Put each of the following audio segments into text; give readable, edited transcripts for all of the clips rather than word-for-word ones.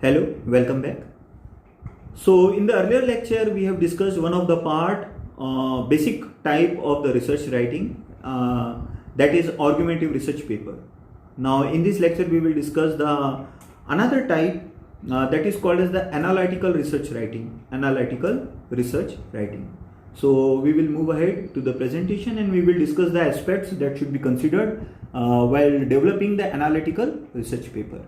Hello, welcome back. So in the earlier lecture we have discussed one of the basic type of the research writing, that is argumentative research paper. Now in this lecture we will discuss the another type that is called as the analytical research writing. So we will move ahead to the presentation and we will discuss the aspects that should be considered while developing the analytical research paper.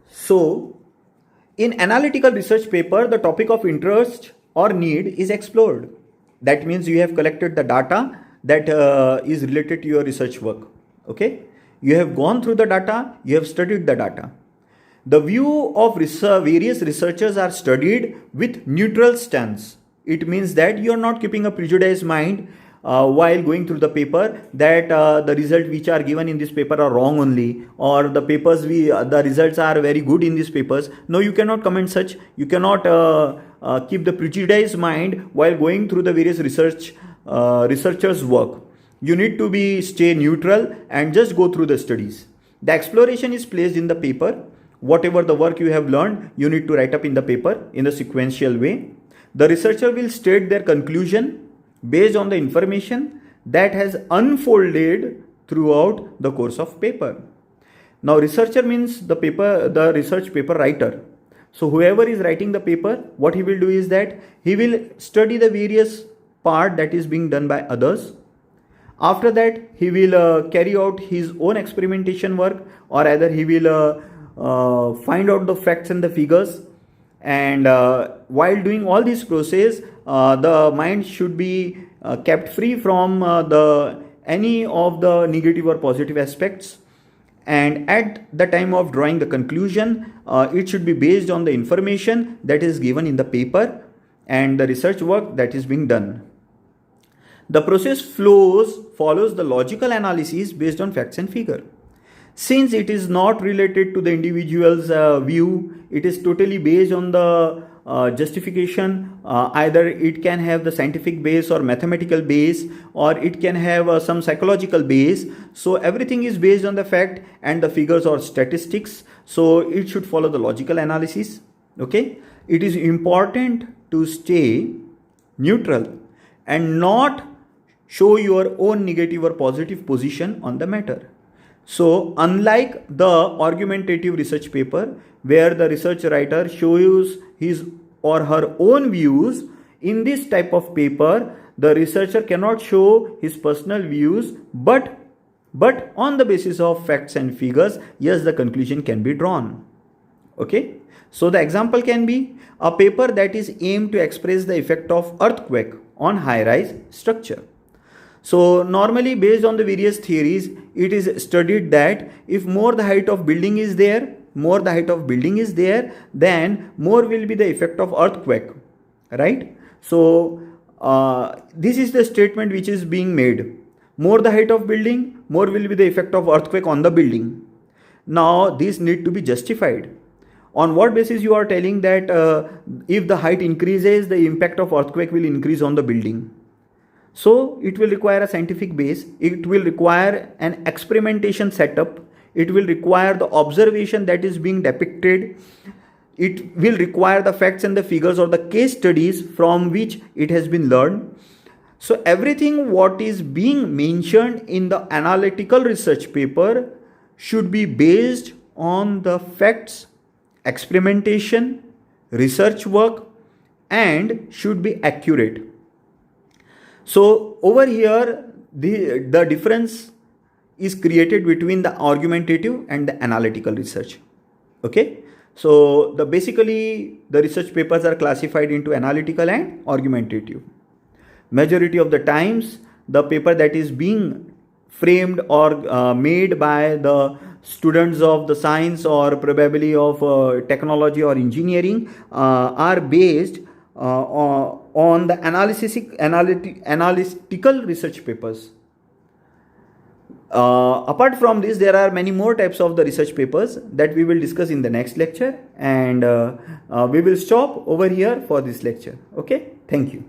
So, in analytical research paper, the topic of interest or need is explored. That means you have collected the data that is related to your research work. Okay, you have gone through the data, you have studied the data. The view of various researchers are studied with neutral stance. It means that you are not keeping a prejudiced mind while going through the paper that the results which are given in this paper are wrong only, or the results are very good in these papers. No, you cannot comment such. You cannot keep the prejudiced mind while going through the various researchers' work. You need to stay neutral and just go through the studies. The exploration is placed in the paper. Whatever the work you have learned, you need to write up in the paper in a sequential way. The researcher will state their conclusion based on the information that has unfolded throughout the course of paper. Now researcher means the research paper writer. So whoever is writing the paper, what he will do is that he will study the various part that is being done by others. After that he will carry out his own experimentation work, or either he will find out the facts and the figures. And while doing all this process, the mind should be kept free from any of the negative or positive aspects. And at the time of drawing the conclusion, it should be based on the information that is given in the paper and the research work that is being done. The process follows the logical analysis based on facts and figure. Since it is not related to the individual's view, it is totally based on the justification. Either it can have the scientific base or mathematical base, or it can have some psychological base. So everything is based on the fact and the figures or statistics. So it should follow the logical analysis. Okay, it is important to stay neutral and not show your own negative or positive position on the matter. So unlike the argumentative research paper, where the research writer shows his or her own views, in this type of paper, the researcher cannot show his personal views, but on the basis of facts and figures, yes, the conclusion can be drawn. Okay. So the example can be a paper that is aimed to express the effect of earthquake on high-rise structure. So normally based on the various theories, it is studied that if more the height of building is there, then more will be the effect of earthquake, right? So this is the statement which is being made. More the height of building, more will be the effect of earthquake on the building. Now this need to be justified. On what basis you are telling that if the height increases, the impact of earthquake will increase on the building? So it will require a scientific base, it will require an experimentation setup, it will require the observation that is being depicted, it will require the facts and the figures or the case studies from which it has been learned. So everything what is being mentioned in the analytical research paper should be based on the facts, experimentation, research work, and should be accurate. So over here, the difference is created between the argumentative and the analytical research. Okay. So basically the research papers are classified into analytical and argumentative. Majority of the times, the paper that is being framed or made by the students of the science or probably of technology or engineering are based on the analytical research papers. Apart from this, there are many more types of the research papers that we will discuss in the next lecture, and we will stop over here for this lecture. Okay, thank you.